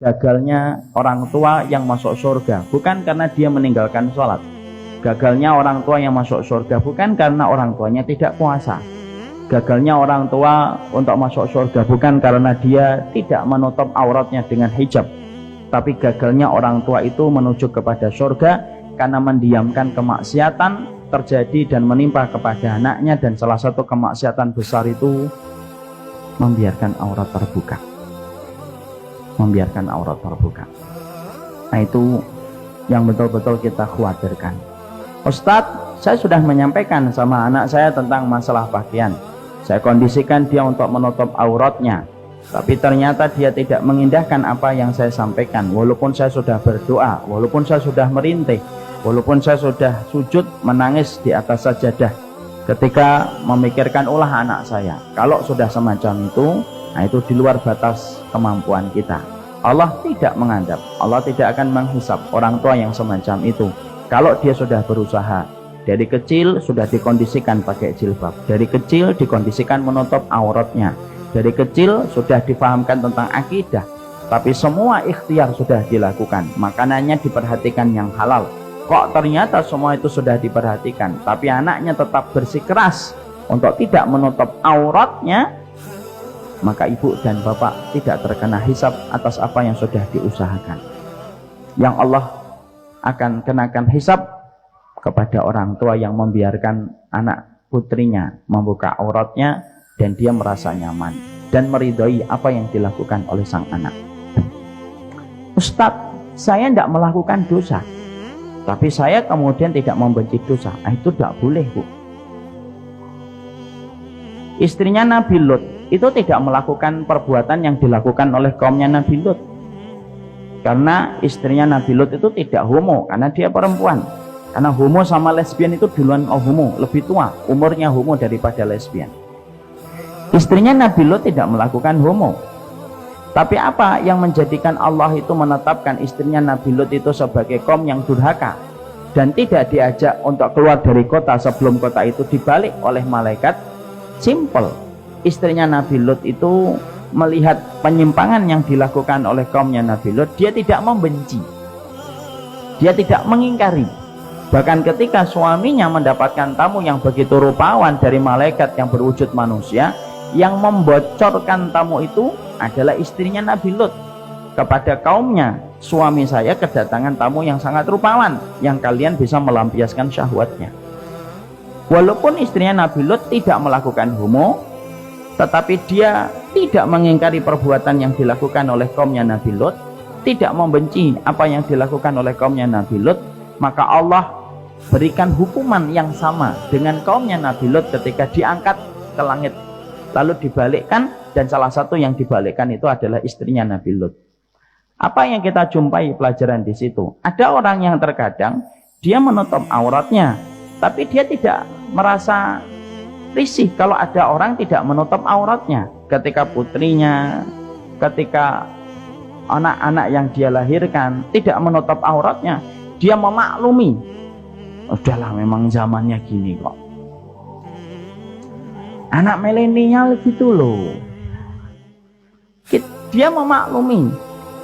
gagalnya orang tua yang masuk surga bukan karena dia meninggalkan sholat. Gagalnya orang tua yang masuk surga bukan karena orang tuanya tidak puasa. Gagalnya orang tua untuk masuk surga bukan karena dia tidak menutup auratnya dengan hijab. Tapi gagalnya orang tua itu menuju kepada surga karena mendiamkan kemaksiatan terjadi dan menimpa kepada anaknya, dan salah satu kemaksiatan besar itu membiarkan aurat terbuka. Membiarkan aurat terbuka. Nah, itu yang betul-betul kita khawatirkan. Ustadz, saya sudah menyampaikan sama anak saya tentang masalah pakaian. Saya kondisikan dia untuk menutup auratnya, tapi ternyata dia tidak mengindahkan apa yang saya sampaikan. Walaupun saya sudah berdoa, walaupun saya sudah merintih, walaupun saya sudah sujud menangis di atas sajadah ketika memikirkan ulah anak saya. Kalau sudah semacam itu, nah itu di luar batas kemampuan kita. Allah tidak mengadab, Allah tidak akan menghisap orang tua yang semacam itu. Kalau dia sudah berusaha, dari kecil sudah dikondisikan pakai jilbab, dari kecil dikondisikan menutup auratnya, dari kecil sudah difahamkan tentang akidah, tapi semua ikhtiar sudah dilakukan, makanannya diperhatikan yang halal. Kok ternyata semua itu sudah diperhatikan, tapi anaknya tetap bersikeras untuk tidak menutup auratnya, maka ibu dan bapak tidak terkena hisab atas apa yang sudah diusahakan. Yang Allah akan kenakan hisab kepada orang tua yang membiarkan anak putrinya membuka auratnya dan dia merasa nyaman dan meridhoi apa yang dilakukan oleh sang anak. Ustadz, saya tidak melakukan dosa, tapi saya kemudian tidak membenci dosa. Nah, itu tidak boleh, Bu. Istrinya Nabi Lut itu tidak melakukan perbuatan yang dilakukan oleh kaumnya Nabi Lut, karena istrinya Nabi Lut itu tidak homo, karena dia perempuan. Karena homo sama lesbian itu duluan homo, lebih tua umurnya homo daripada lesbian. Istrinya Nabi Lut tidak melakukan homo. Tapi apa yang menjadikan Allah itu menetapkan istrinya Nabi Lut itu sebagai kaum yang durhaka dan tidak diajak untuk keluar dari kota sebelum kota itu dibalik oleh malaikat? Simple. Istrinya Nabi Lut itu melihat penyimpangan yang dilakukan oleh kaumnya Nabi Lut, dia tidak membenci, dia tidak mengingkari. Bahkan ketika suaminya mendapatkan tamu yang begitu rupawan dari malaikat yang berwujud manusia, yang membocorkan tamu itu adalah istrinya Nabi Lut kepada kaumnya, suami saya kedatangan tamu yang sangat rupawan yang kalian bisa melampiaskan syahwatnya. Walaupun istrinya Nabi Lut tidak melakukan homo, tetapi dia tidak mengingkari perbuatan yang dilakukan oleh kaumnya Nabi Lut, tidak membenci apa yang dilakukan oleh kaumnya Nabi Lut, maka Allah berikan hukuman yang sama dengan kaumnya Nabi Lut ketika diangkat ke langit lalu dibalikkan, dan salah satu yang dibalikkan itu adalah istrinya Nabi Lut. Apa yang kita jumpai pelajaran di situ? Ada orang yang terkadang dia menutup auratnya, tapi dia tidak merasa risih kalau ada orang tidak menutup auratnya. Ketika putrinya, ketika anak-anak yang dia lahirkan tidak menutup auratnya, dia memaklumi, udahlah memang zamannya gini kok. Anak milenial gitu loh. Dia memaklumi,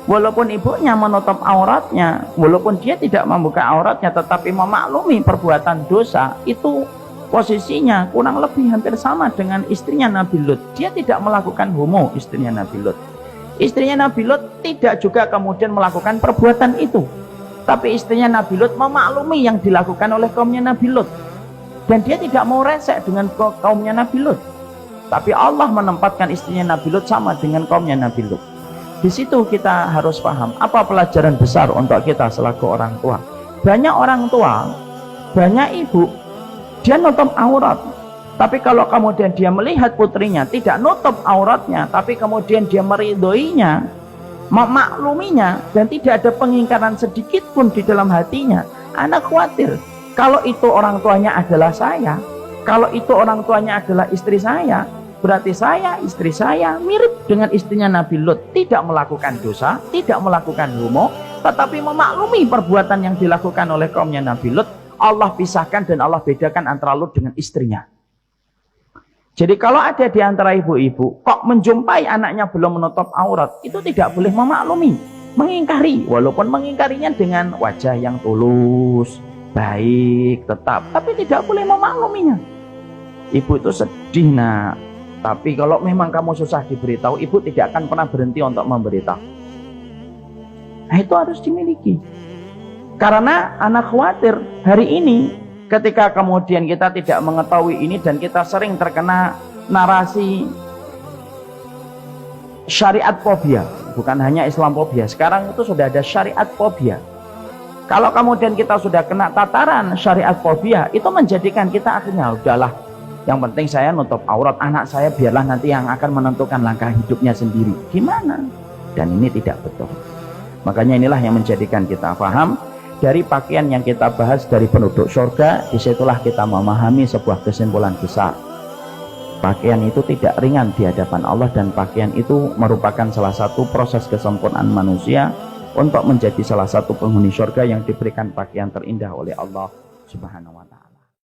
walaupun ibunya menutup auratnya, walaupun dia tidak membuka auratnya, tetapi memaklumi perbuatan dosa itu posisinya kurang lebih hampir sama dengan istrinya Nabi Lut. Dia tidak melakukan homo, istrinya Nabi Lut. Istrinya Nabi Lut tidak juga kemudian melakukan perbuatan itu, tapi istrinya Nabi Lut memaklumi yang dilakukan oleh kaumnya Nabi Lut, dan dia tidak mau resek dengan kaumnya Nabi Lut. Tapi Allah menempatkan istrinya Nabi Lut sama dengan kaumnya Nabi Lut. Di situ kita harus paham apa pelajaran besar untuk kita selaku orang tua. Banyak orang tua, banyak ibu, dia nutup aurat, tapi kalau kemudian dia melihat putrinya tidak nutup auratnya, tapi kemudian dia meridhoinya, memakluminya, dan tidak ada pengingkaran sedikit pun di dalam hatinya, anak khawatir kalau itu orang tuanya adalah saya, kalau itu orang tuanya adalah istri saya, berarti saya, istri saya mirip dengan istrinya Nabi Lut, tidak melakukan dosa, tidak melakukan homo, tetapi memaklumi perbuatan yang dilakukan oleh kaumnya Nabi Lut. Allah pisahkan dan Allah bedakan antara Lut dengan istrinya. Jadi kalau ada di antara ibu-ibu kok menjumpai anaknya belum menutup aurat, itu tidak boleh memaklumi. mengingkari, walaupun mengingkarinya dengan wajah yang tulus, baik, tetap, tapi tidak boleh memakluminya. Ibu itu sedih nak, tapi kalau memang kamu susah diberitahu, ibu tidak akan pernah berhenti untuk memberitahu. Nah, itu harus dimiliki. Karena anak khawatir hari ini ketika kemudian kita tidak mengetahui ini dan kita sering terkena narasi syariat fobia, bukan hanya Islam fobia, sekarang itu sudah ada syariat fobia. Kalau kemudian kita sudah kena tataran syariat fobia, itu menjadikan kita akhirnya udahlah, yang penting saya nutup aurat anak saya, biarlah nanti yang akan menentukan langkah hidupnya sendiri. Gimana? Dan ini tidak betul. Makanya inilah yang menjadikan kita paham dari pakaian yang kita bahas dari penduduk surga. Disitulah kita memahami sebuah kesimpulan besar. Pakaian itu tidak ringan di hadapan Allah, dan pakaian itu merupakan salah satu proses kesempurnaan manusia untuk menjadi salah satu penghuni surga yang diberikan pakaian terindah oleh Allah Subhanahu wa ta'ala.